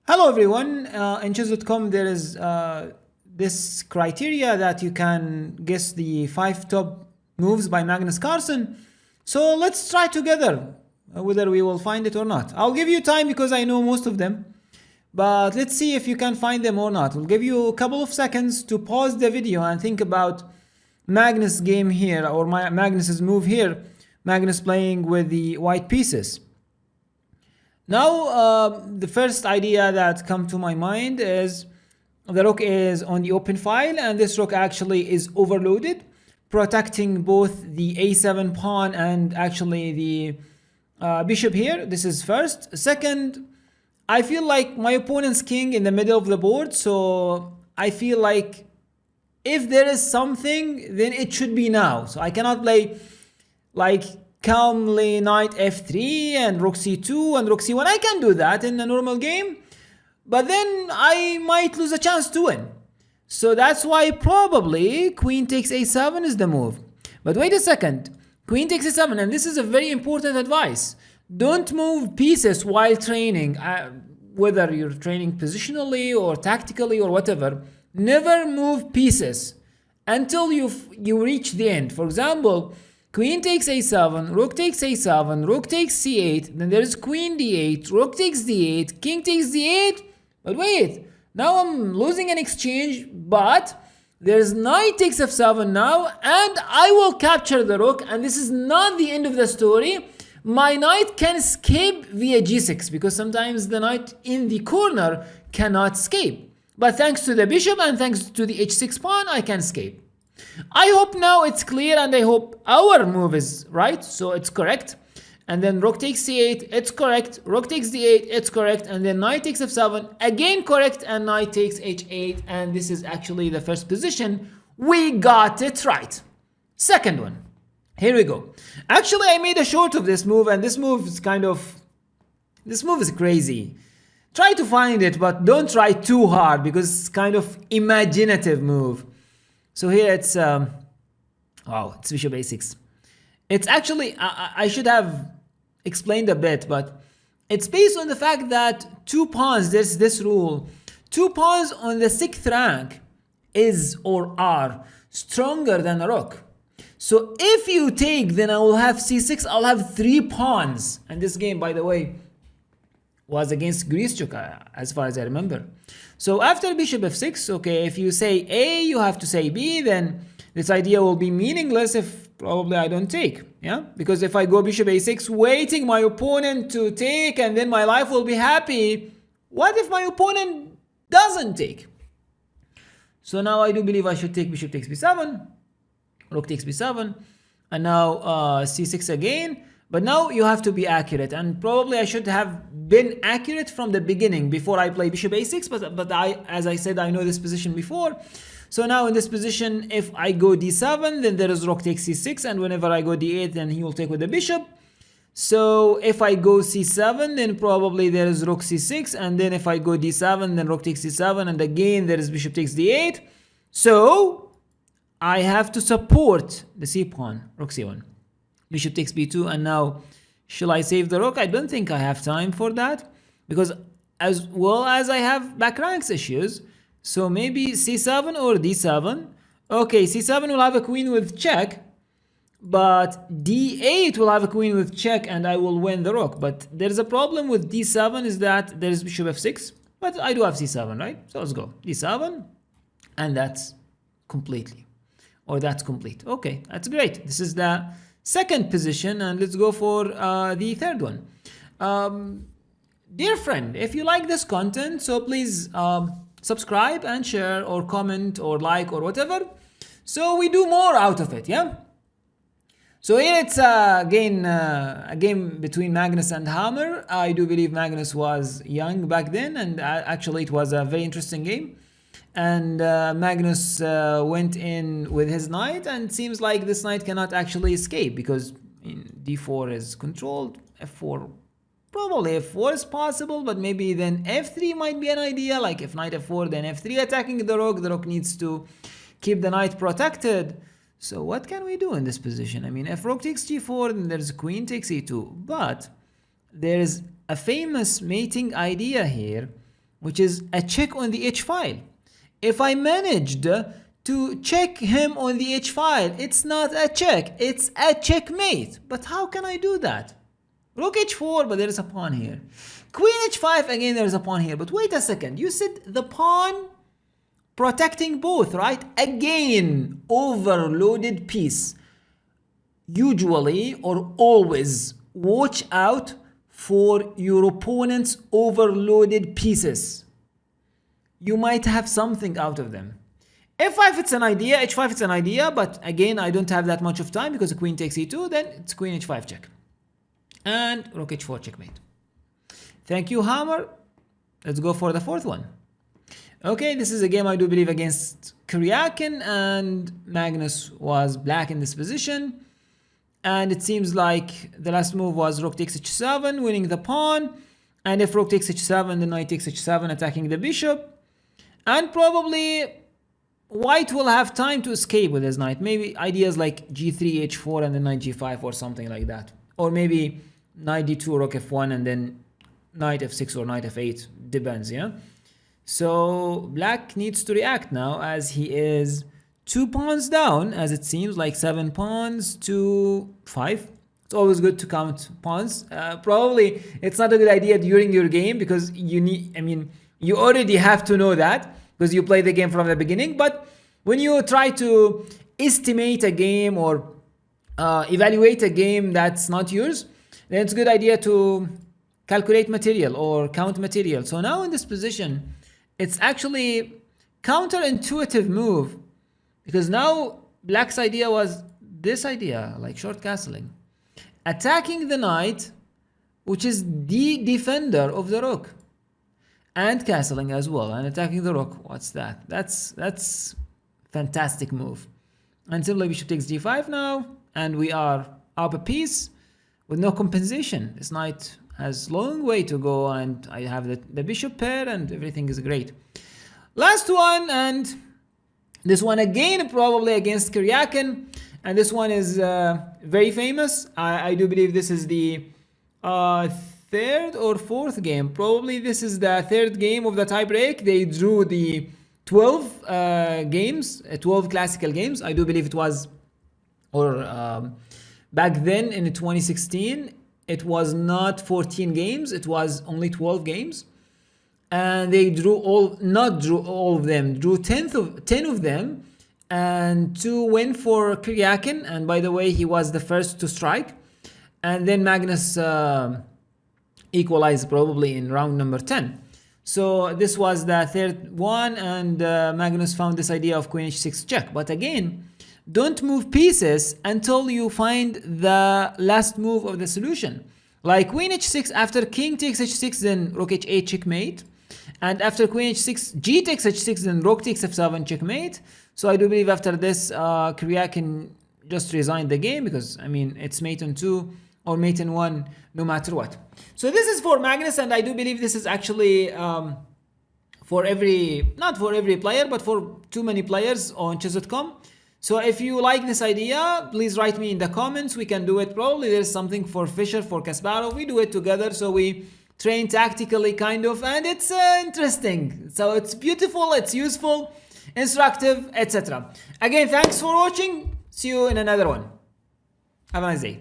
Hello everyone. In chess.com there is this criteria that you can guess the 5 top moves by Magnus Carlsen. So let's try together whether we will find it or not. I'll give you time because I know most of them. But let's see if you can find them or not. We'll give you a couple of seconds to pause the video and think about Magnus' game here or Magnus's move here. Magnus playing with the white pieces. Now, the first idea that come to my mind is the rook is on the open file and this rook actually is overloaded, protecting both the a7 pawn and actually the bishop here. This is first. Second, I feel like my opponent's king in the middle of the board, so I feel like if there is something, then it should be now. So I cannot play like calmly knight f3 and rook c2 and rook c1. I can do that in a normal game, but then I might lose a chance to win. So that's why probably queen takes a7 is the move. But wait a second, queen takes a7, and this is a very important advice. Don't move pieces while training, whether you're training positionally or tactically or whatever. Never move pieces until you reach the end. For example, queen takes a7, rook takes a7, rook takes c8, then there's queen d8, rook takes d8, king takes d8. But wait, now I'm losing an exchange, but there's knight takes f7 now, and I will capture the rook, and this is not the end of the story. My knight can escape via g6, because sometimes the knight in the corner cannot escape. But thanks to the bishop and thanks to the h6 pawn, I can escape. I hope now it's clear, and I hope our move is right, so it's correct. And then rook takes c8, it's correct. Rook takes d8, it's correct. And then knight takes f7, again correct. And knight takes h8, and this is actually the first position. We got it right. Second one, here we go. Actually, I made a short of this move, and this move is crazy. Try to find it, but don't try too hard because it's kind of imaginative move. So here it's it's bishop a6. It's actually, I should have explained a bit, but it's based on the fact that 2 pawns, there's this rule, 2 pawns on the 6th rank is or are stronger than a rook. So if you take, then I will have c6, I'll have 3 pawns. And this game, by the way, was against Grischuk, as far as I remember. So after bishop f6, okay, if you say A, you have to say B, then this idea will be meaningless if probably I don't take, yeah? Because if I go bishop a6, waiting my opponent to take, and then my life will be happy, what if my opponent doesn't take? So now I do believe I should take bishop takes b7, rook takes b7, and now c6 again. But now you have to be accurate, and probably I should have been accurate from the beginning before I play bishop a6, but as I said, I know this position before. So now in this position, if I go d7, then there is rook takes c6, and whenever I go d8, then he will take with the bishop. So if I go c7, then probably there is rook c6, and then if I go d7, then rook takes c7, and again there is bishop takes d8. So I have to support the c pawn, rook c1. Bishop takes b2, and now shall I save the rook? I don't think I have time for that, because as well as I have back ranks issues, so maybe c7 or d7. Okay, c7 will have a queen with check, but d8 will have a queen with check, and I will win the rook. But there's a problem with d7 is that there's bishop f6, but I do have c7, right? So let's go d7, and that's completely, or that's complete. Okay, that's great. This is the second position, and let's go for the third one. Dear friend, if you like this content, so please subscribe and share or comment or like or whatever, so we do more out of it, yeah? So here it's again a game between Magnus and Hammer. I do believe Magnus was young back then, and actually it was a very interesting game. And Magnus went in with his knight, and it seems like this knight cannot actually escape because d4 is controlled, f4, probably f4 is possible, but maybe then f3 might be an idea, like if knight f4, then f3 attacking the rook needs to keep the knight protected. So what can we do in this position? I mean, if rook takes g4, then there's queen takes e2, but there's a famous mating idea here which is a check on the h file. If I managed to check him on the h file, it's not a check, it's a checkmate. But how can I do that? Rook h4, but there is a pawn here. Queen h5, again there is a pawn here. But wait a second, you said the pawn protecting both, right? Again, overloaded piece. Usually or always watch out for your opponent's overloaded pieces. You might have something out of them. f5 it's an idea, h5 it's an idea, but again I don't have that much of time because the queen takes e2, then it's queen h5 check. And rook h4 checkmate. Thank you, Hammer. Let's go for the fourth one. Okay, this is a game I do believe against Kyriakin, and Magnus was black in this position. And it seems like the last move was rook takes h7, winning the pawn. And if rook takes h7, then knight takes h7, attacking the bishop. And probably white will have time to escape with his knight. Maybe ideas like g3, h4, and then knight g5 or something like that. Or maybe knight d2, rook f1, and then knight f6 or knight f8. Depends, yeah? So black needs to react now, as he is 2 pawns down, as it seems, like 7 pawns to 5. It's always good to count pawns. Probably it's not a good idea during your game because you already have to know that because you play the game from the beginning. But when you try to estimate a game or evaluate a game that's not yours, then it's a good idea to calculate material or count material. So now in this position, it's actually counterintuitive move, because now black's idea was this idea, like short castling, attacking the knight, which is the defender of the rook, and castling as well, and attacking the rook. What's that? That's fantastic move. And simply bishop takes d5 now, and we are up a piece with no compensation. This knight has long way to go, and I have the bishop pair, and everything is great. Last one, and this one again probably against Kyriakin, and this one is very famous. I do believe this is the third or fourth game. Probably this is the third game of the tiebreak. They drew the 12 games, 12 classical games. I do believe it was, or back then in 2016, it was not 14 games, it was only 12 games. And they drew all, not drew all of them, drew 10 of them, and 2 win for Kyriakin. And by the way, he was the first to strike. And then Magnus equalized probably in round number 10. So this was the third one, and Magnus found this idea of queen h6 check. But again, don't move pieces until you find the last move of the solution. Like queen h6, after king takes h6, then rook h8 checkmate. And after queen h6, g takes h6, then rook takes f7 checkmate. So I do believe after this, Kyriakin just resigned the game, because I mean it's mate on 2 or mate on 1 no matter what. So this is for Magnus, and I do believe this is actually for every, not for every player, but for too many players on chess.com. So if you like this idea, please write me in the comments. We can do it. Probably there's something for Fischer, for Kasparov. We do it together. So we train tactically kind of, and it's interesting. So it's beautiful, it's useful, instructive, etc. Again, thanks for watching. See you in another one. Have a nice day.